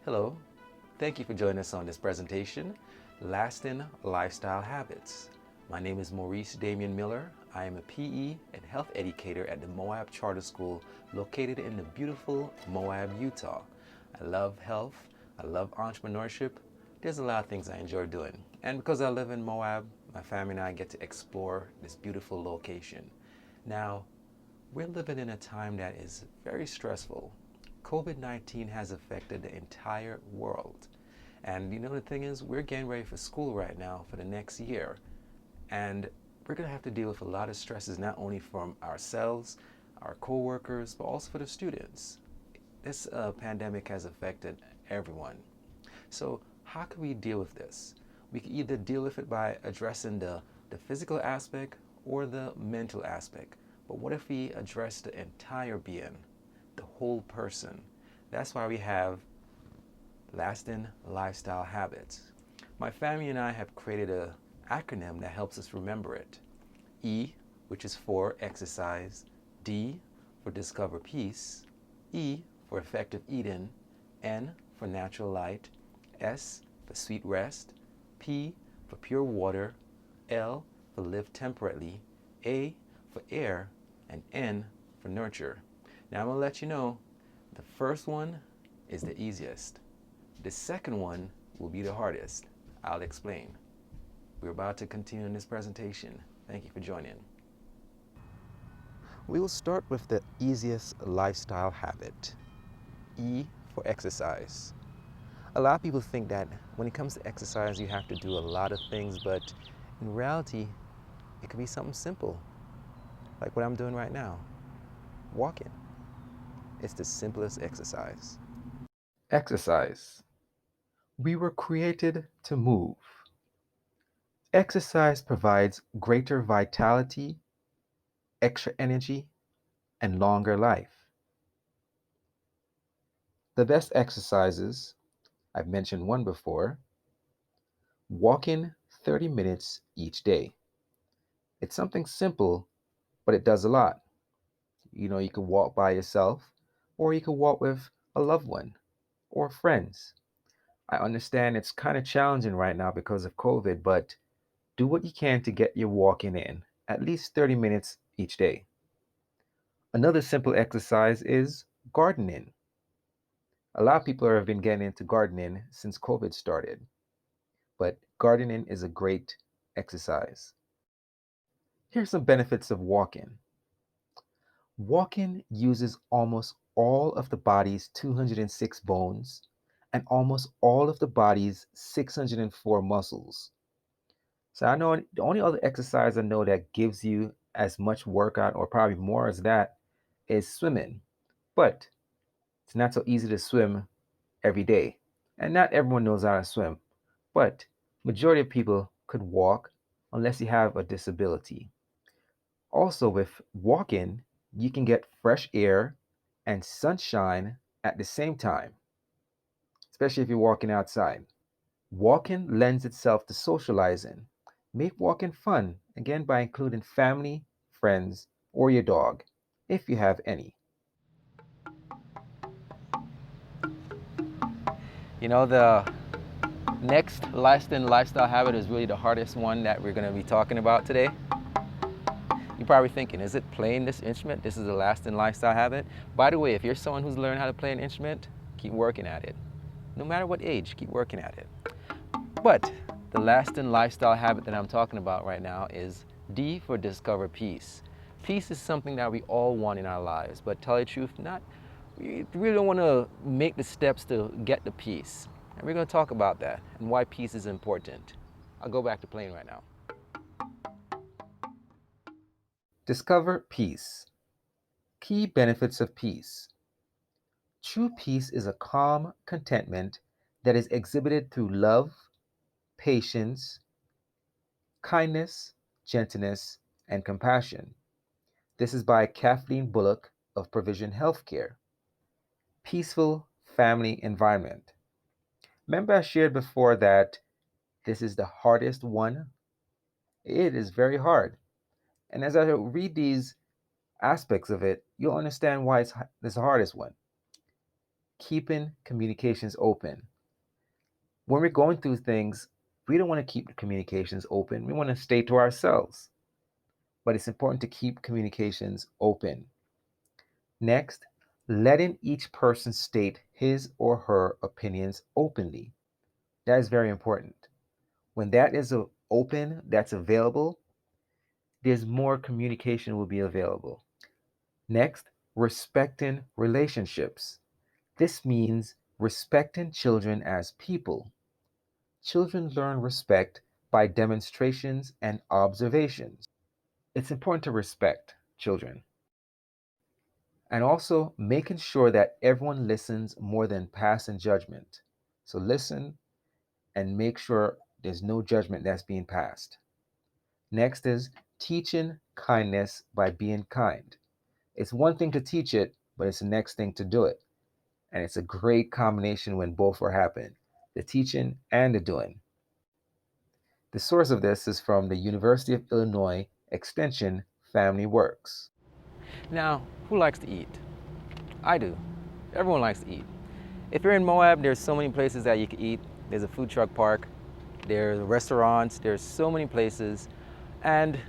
Hello, thank you for joining us on this presentation, Lasting Lifestyle Habits. My name is Maurice Damian Miller. I am a PE and health educator at the Moab Charter School located in the beautiful Moab, Utah. I love health, I love entrepreneurship. There's a lot of things I enjoy doing. And because I live in Moab, my family and I get to explore this beautiful location. Now, we're living in a time that is very stressful. COVID-19 has affected the entire world. And the thing is, we're getting ready for school right now for the next year. And we're going to have to deal with a lot of stresses, not only from ourselves, our co-workers, but also for the students. This pandemic has affected everyone. So how can we deal with this? We can either deal with it by addressing the physical aspect or the mental aspect. But what if we address the entire being, the whole person? That's why we have lasting lifestyle habits. My family and I have created an acronym that helps us remember it. E, which is for exercise, D for discover peace, E for effective eating, N for natural light, S for sweet rest, P for pure water, L for live temperately, A for air, and N for nurture. Now I'm going to let you know the first one is the easiest. The second one will be the hardest. I'll explain. We're about to continue in this presentation. Thank you for joining. We will start with the easiest lifestyle habit, E for exercise. A lot of people think that when it comes to exercise, you have to do a lot of things, but in reality, it could be something simple, like what I'm doing right now, walking. It's the simplest exercise. Exercise. We were created to move. Exercise provides greater vitality, extra energy, and longer life. The best exercises, I've mentioned one before, walking 30 minutes each day. It's something simple, but it does a lot. You can walk by yourself, or you can walk with a loved one or friends. I understand it's kind of challenging right now because of COVID, but do what you can to get your walking in, at least 30 minutes each day. Another simple exercise is gardening. A lot of people have been getting into gardening since COVID started, but gardening is a great exercise. Here's some benefits of walking. Walking uses almost all of the body's 206 bones and almost all of the body's 604 muscles. So I know the only other exercise I know that gives you as much workout or probably more as that is swimming. But it's not so easy to swim every day. And not everyone knows how to swim. But majority of people could walk unless you have a disability. Also with walking, you can get fresh air and sunshine at the same time, especially if you're walking outside. Walking lends itself to socializing. Make walking fun, again by including family, friends, or your dog, if you have any. The next lasting lifestyle habit is really the hardest one that we're going to be talking about today. You're probably thinking, is it playing this instrument? This is a lasting lifestyle habit. By the way, if you're someone who's learned how to play an instrument, keep working at it. No matter what age, keep working at it. But the lasting lifestyle habit that I'm talking about right now is D for discover peace. Peace is something that we all want in our lives, but tell you the truth, we really don't want to make the steps to get the peace. And we're going to talk about that and why peace is important. I'll go back to playing right now. Discover peace. Key benefits of peace. True peace is a calm contentment that is exhibited through love, patience, kindness, gentleness, and compassion. This is by Kathleen Bullock of Provision Healthcare. Peaceful family environment. Remember I shared before that this is the hardest one? It is very hard. And as I read these aspects of it, you'll understand why it's the hardest one. keeping communications open. When we're going through things, we don't want to keep the communications open. We want to stay to ourselves. But it's important to keep communications open. Next, letting each person state his or her opinions openly. That is very important. When that is open, that's available, there's more communication will be available. Next, respecting relationships. This means respecting children as people. Children learn respect by demonstrations and observations. It's important to respect children. And also making sure that everyone listens more than passing judgment. So listen and make sure there's no judgment that's being passed. Next is teaching kindness by being kind. It's one thing to teach it, but it's the next thing to do it. And it's a great combination when both are happening, the teaching and the doing. The source of this is from the University of Illinois Extension Family Works. Now, who likes to eat? I do. Everyone likes to eat. If you're in Moab, there's so many places that you can eat. There's a food truck park, there's restaurants, there's so many places. And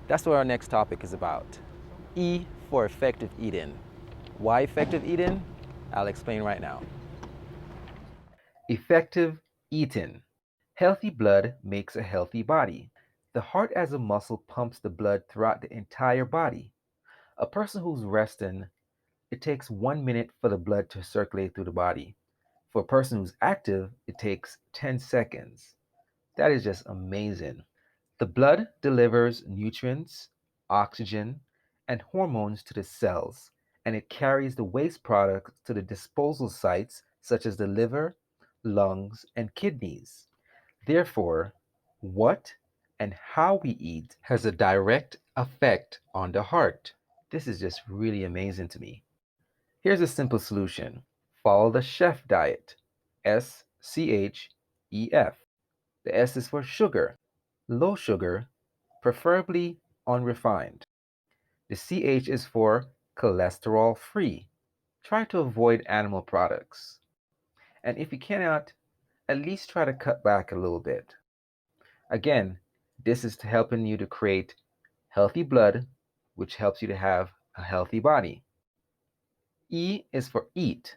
that's what our next topic is about. E for effective eating. Why effective eating? I'll explain right now. Effective eating. Healthy blood makes a healthy body. The heart as a muscle pumps the blood throughout the entire body. A person who's resting, it takes 1 minute for the blood to circulate through the body. For a person who's active, it takes 10 seconds. That is just amazing. The blood delivers nutrients, oxygen, and hormones to the cells, and it carries the waste products to the disposal sites such as the liver, lungs, and kidneys. Therefore, what and how we eat has a direct effect on the heart. This is just really amazing to me. Here's a simple solution. Follow the chef diet. SCHEF. The S is for sugar. Low sugar, preferably unrefined. The CH is for cholesterol free. Try to avoid animal products. And if you cannot, at least try to cut back a little bit. Again, this is to helping you to create healthy blood, which helps you to have a healthy body. E is for eat.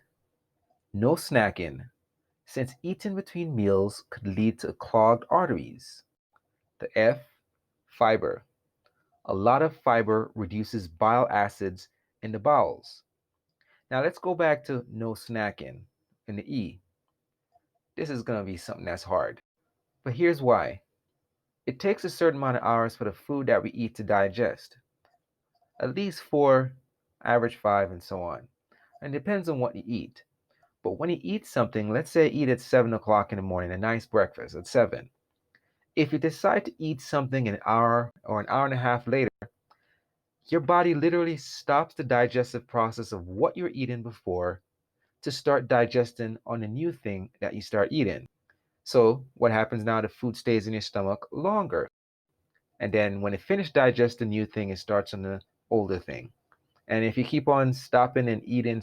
No snacking, since eating between meals could lead to clogged arteries. The F, fiber. A lot of fiber reduces bile acids in the bowels. Now let's go back to no snacking in the E. This is going to be something that's hard. But here's why. It takes a certain amount of hours for the food that we eat to digest. At least 4, average 5, and so on. And it depends on what you eat. But when you eat something, let's say eat at 7 o'clock in the morning, a nice breakfast at 7. If you decide to eat something an hour or an hour and a half later, your body literally stops the digestive process of what you're eating before to start digesting on the new thing that you start eating. So what happens now? The food stays in your stomach longer. And then when it finishes digesting the new thing, it starts on the older thing. And if you keep on stopping and eating,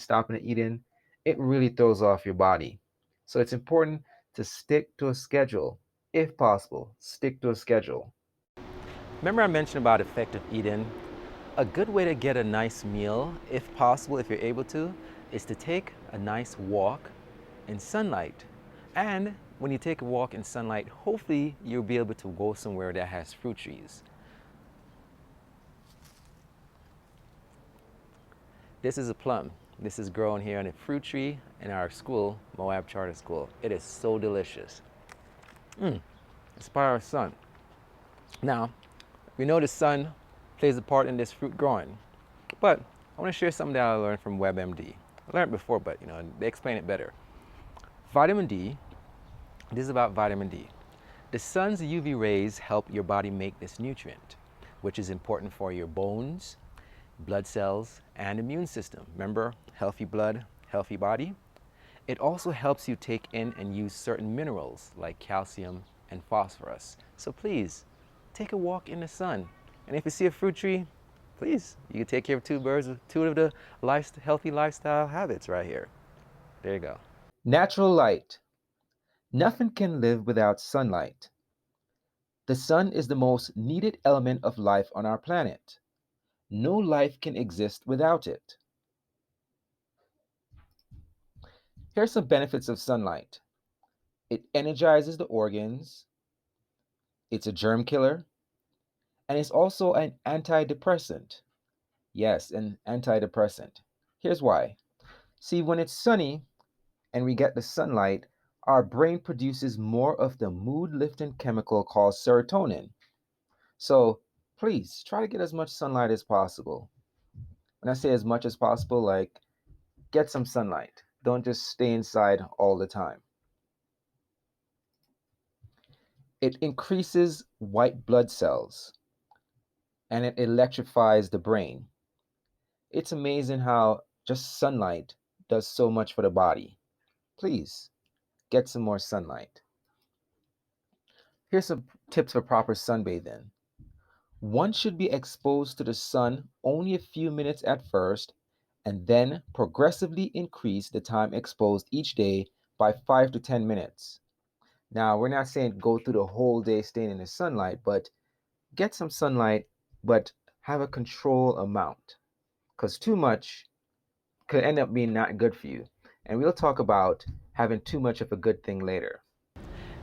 it really throws off your body. So it's important to stick to a schedule. If possible, stick to a schedule. Remember I mentioned about effective eating? A good way to get a nice meal, if possible, if you're able to, is to take a nice walk in sunlight. And when you take a walk in sunlight, hopefully you'll be able to go somewhere that has fruit trees. This is a plum. This is grown here on a fruit tree in our school, Moab Charter School. It is so delicious. It's by our sun. Now, we know the sun plays a part in this fruit growing, but I want to share something that I learned from WebMD. I learned it before, but they explain it better. Vitamin D, this is about vitamin D. The sun's UV rays help your body make this nutrient, which is important for your bones, blood cells, and immune system. Remember, healthy blood, healthy body? It also helps you take in and use certain minerals like calcium and phosphorus. So please, take a walk in the sun. And if you see a fruit tree, please, you can take care of two birds with two of the healthy lifestyle habits right here. There you go. Natural light. Nothing can live without sunlight. The sun is the most needed element of life on our planet. No life can exist without it. Here are some benefits of sunlight. It energizes the organs, it's a germ killer, and it's also an antidepressant. Yes, an antidepressant. Here's why. See, when it's sunny and we get the sunlight, our brain produces more of the mood lifting chemical called serotonin. So please try to get as much sunlight as possible. When I say as much as possible, like get some sunlight. Don't just stay inside all the time. It increases white blood cells and it electrifies the brain. It's amazing how just sunlight does so much for the body. Please get some more sunlight. Here's some tips for proper sunbathing. One should be exposed to the sun only a few minutes at first and then progressively increase the time exposed each day by 5 to 10 minutes. Now, we're not saying go through the whole day staying in the sunlight, but get some sunlight, but have a control amount because too much could end up being not good for you. And we'll talk about having too much of a good thing later.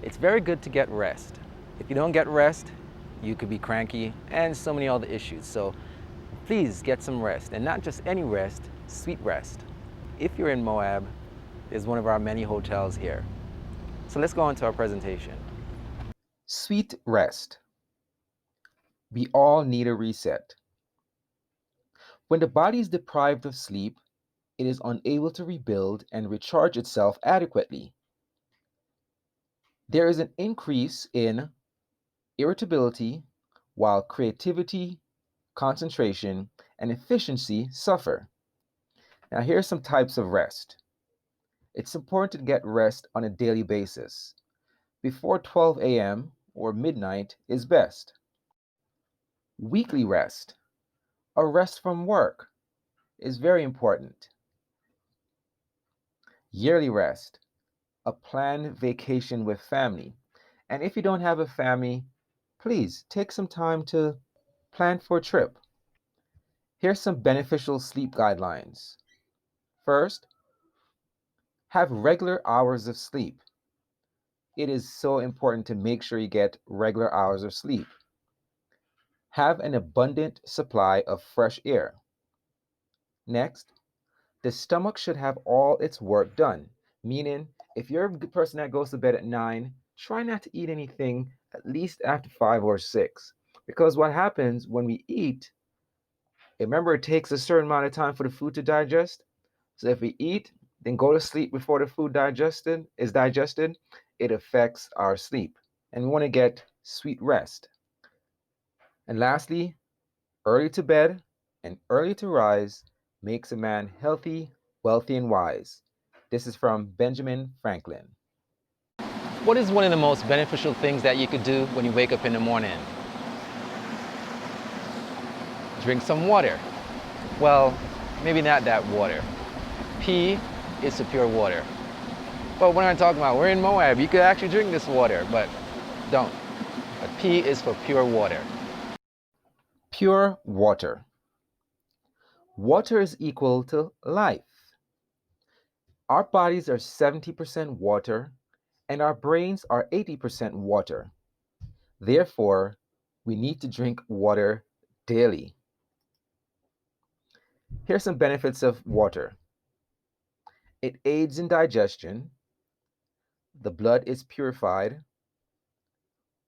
It's very good to get rest. If you don't get rest, you could be cranky and so many other issues. So please get some rest, and not just any rest, sweet rest. If you're in Moab, there's one of our many hotels here. So let's go on to our presentation. Sweet rest. We all need a reset. When the body is deprived of sleep, it is unable to rebuild and recharge itself adequately. There is an increase in irritability, while creativity, concentration, and efficiency suffer. Now, here are some types of rest. It's important to get rest on a daily basis. Before 12 a.m. or midnight is best. Weekly rest, a rest from work, is very important. Yearly rest, a planned vacation with family. And if you don't have a family, please take some time to plan for a trip. Here's some beneficial sleep guidelines. First, have regular hours of sleep. It is so important to make sure you get regular hours of sleep. Have an abundant supply of fresh air. Next, the stomach should have all its work done, meaning if you're a person that goes to bed at 9, try not to eat anything at least after 5 or 6. Because what happens when we eat, remember it takes a certain amount of time for the food to digest. So if we eat, then go to sleep before the food is digested, it affects our sleep. And we want to get sweet rest. And lastly, early to bed and early to rise makes a man healthy, wealthy, and wise. This is from Benjamin Franklin. What is one of the most beneficial things that you could do when you wake up in the morning? Drink some water. Well, maybe not that water. P is to pure water. But what I'm talking about, we're in Moab. You could actually drink this water, but don't. But P is for pure water. Pure water. Water is equal to life. Our bodies are 70% water, and our brains are 80% water. Therefore, we need to drink water daily. Here's some benefits of water. It aids in digestion. The blood is purified.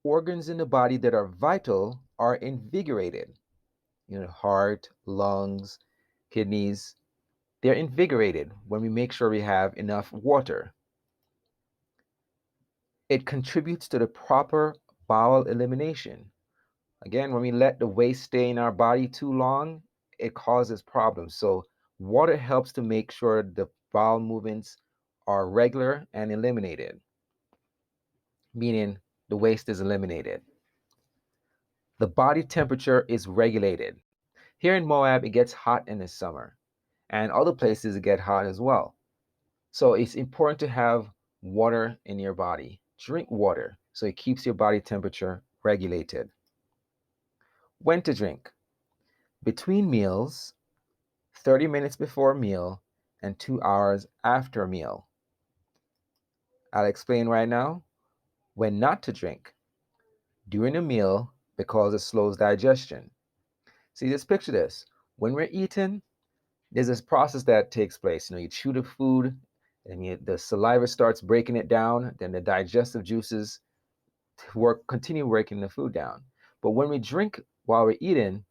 Organs in the body that are vital are invigorated. Heart, lungs, kidneys. They're invigorated when we make sure we have enough water. It contributes to the proper bowel elimination. Again, when we let the waste stay in our body too long, it causes problems. So water helps to make sure the bowel movements are regular and eliminated, meaning the waste is eliminated. The body temperature is regulated. Here in Moab, it gets hot in the summer, and other places it get hot as well. So it's important to have water in your body. Drink water so it keeps your body temperature regulated. When to drink? Between meals, 30 minutes before a meal, and 2 hours after a meal. I'll explain right now. When not to drink: during a meal because it slows digestion. See, just picture this. When we're eating, there's this process that takes place. You chew the food, and the saliva starts breaking it down. Then the digestive juices continue breaking the food down. But when we drink while we're eating,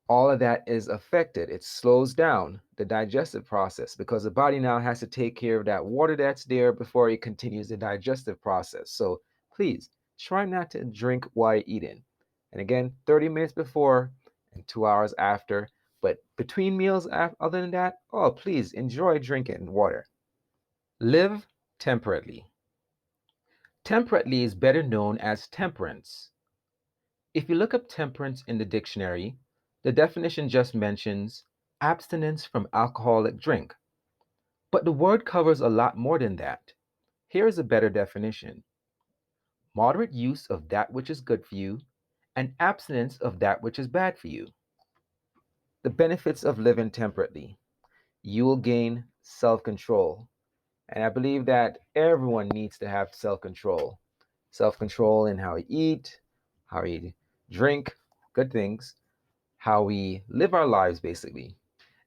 all of that is affected. It slows down the digestive process because the body now has to take care of that water that's there before it continues the digestive process. So please try not to drink while you're eating. And again, 30 minutes before and 2 hours after. But between meals, other than that, oh, please enjoy drinking water. Live temperately. Temperately is better known as temperance. If you look up temperance in the dictionary, the definition just mentions abstinence from alcoholic drink. But the word covers a lot more than that. Here is a better definition: moderate use of that which is good for you and abstinence of that which is bad for you. The benefits of living temperately: you will gain self control. And I believe that everyone needs to have self control. Self control in how we eat, how we drink good things, how we live our lives, basically.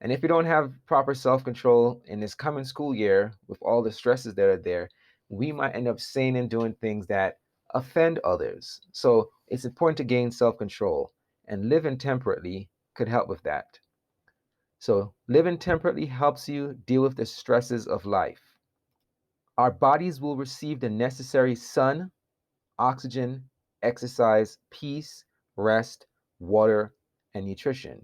And if you don't have proper self control in this coming school year, with all the stresses that are there, we might end up saying and doing things that offend others. So it's important to gain self control, and living temperately could help with that. So, living temperately helps you deal with the stresses of life. Our bodies will receive the necessary sun, oxygen, exercise, peace, rest, water, and nutrition.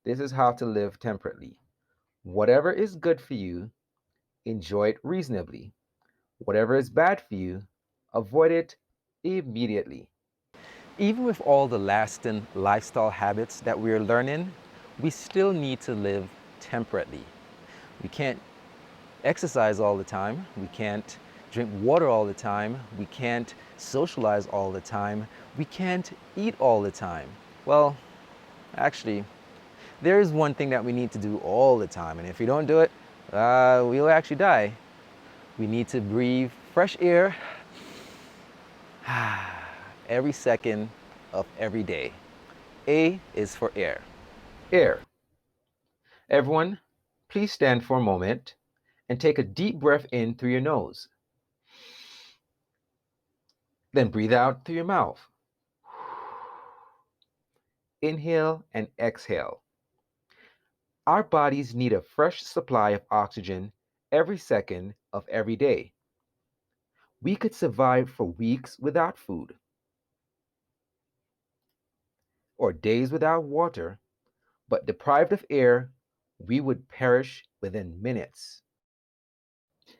This is how to live temperately. Whatever is good for you, enjoy it reasonably. Whatever is bad for you, avoid it immediately. Even with all the lasting lifestyle habits that we're learning, we still need to live temperately. We can't exercise all the time. We can't drink water all the time. We can't socialize all the time. We can't eat all the time. Well, actually, there is one thing that we need to do all the time, and if we don't do it, we'll actually die. We need to breathe fresh air every second of every day. A is for air. Air. Everyone, please stand for a moment and take a deep breath in through your nose. Then breathe out through your mouth. Inhale and exhale. Our bodies need a fresh supply of oxygen every second of every day. We could survive for weeks without food, or days without water, but deprived of air, we would perish within minutes.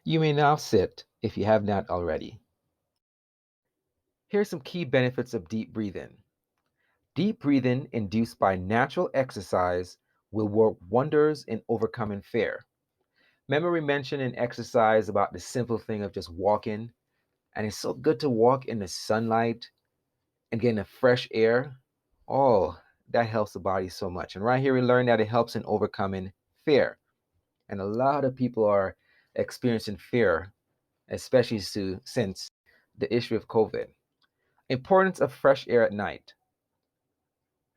You may now sit if you have not already. Here are some key benefits of deep breathing. Deep breathing induced by natural exercise will work wonders in overcoming fear. Remember, we mentioned in exercise about the simple thing of just walking, and it's so good to walk in the sunlight and getting the fresh air. Oh, that helps the body so much. And right here, we learned that it helps in overcoming fear. And a lot of people are experiencing fear, especially since the issue of COVID. Importance of fresh air at night.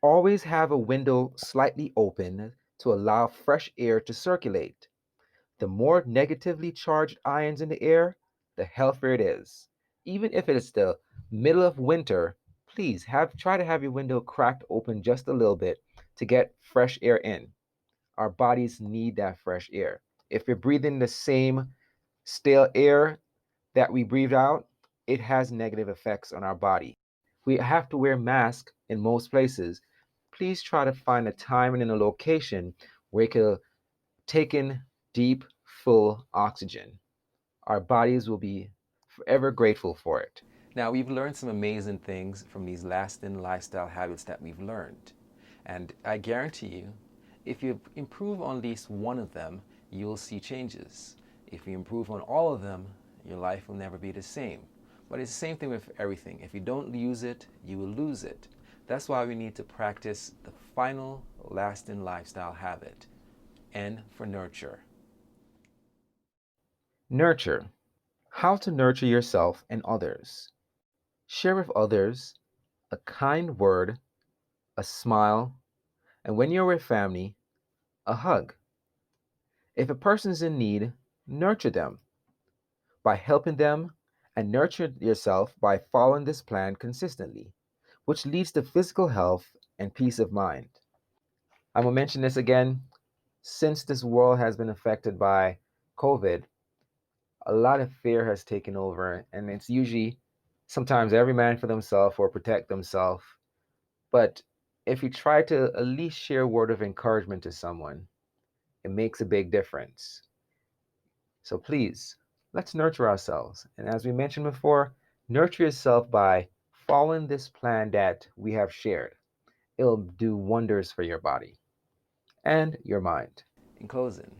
Always have a window slightly open to allow fresh air to circulate. The more negatively charged ions in the air, the healthier it is. Even if it is the middle of winter, please try to have your window cracked open just a little bit to get fresh air in. Our bodies need that fresh air. If we're breathing the same stale air that we breathe out, it has negative effects on our body. We have to wear masks in most places. Please try to find a time and in a location where you can take in deep, full oxygen. Our bodies will be forever grateful for it. Now, we've learned some amazing things from these lasting lifestyle habits that we've learned. And I guarantee you, if you improve on at least one of them, you'll see changes. If you improve on all of them, your life will never be the same. But it's the same thing with everything. If you don't use it, you will lose it. That's why we need to practice the final lasting lifestyle habit. N for nurture. Nurture. How to nurture yourself and others. Share with others a kind word, a smile, and when you're with family, a hug. If a person's in need, nurture them by helping them and nurture yourself by following this plan consistently, which leads to physical health and peace of mind. I'm going to mention this again. Since this world has been affected by COVID, a lot of fear has taken over, and it's usually sometimes every man for themselves or protect themselves. But if you try to at least share a word of encouragement to someone, it makes a big difference. So please, let's nurture ourselves. And as we mentioned before, nurture yourself by following this plan that we have shared. It'll do wonders for your body and your mind. In closing,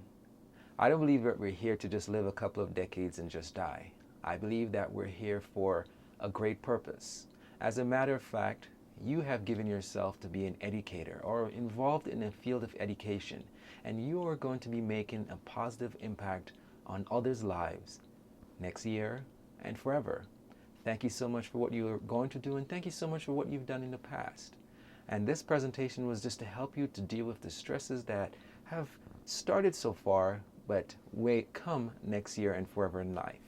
I don't believe that we're here to just live a couple of decades and just die. I believe that we're here for a great purpose. As a matter of fact, you have given yourself to be an educator or involved in a field of education, and you are going to be making a positive impact on others' lives next year and forever. Thank you so much for what you're going to do, and thank you so much for what you've done in the past. And this presentation was just to help you to deal with the stresses that have started so far, but may come next year and forever in life.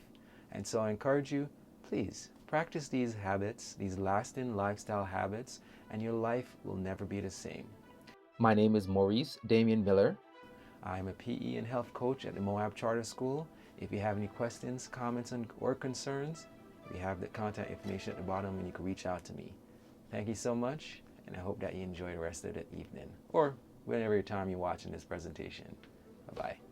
And so I encourage you, please practice these habits, these lasting lifestyle habits, and your life will never be the same. My name is Maurice Damian Miller. I'm a PE and health coach at the Moab Charter School. If you have any questions, comments, or concerns, we have the contact information at the bottom and you can reach out to me. Thank you so much, and I hope that you enjoy the rest of the evening or whenever time you're watching this presentation. Bye-bye.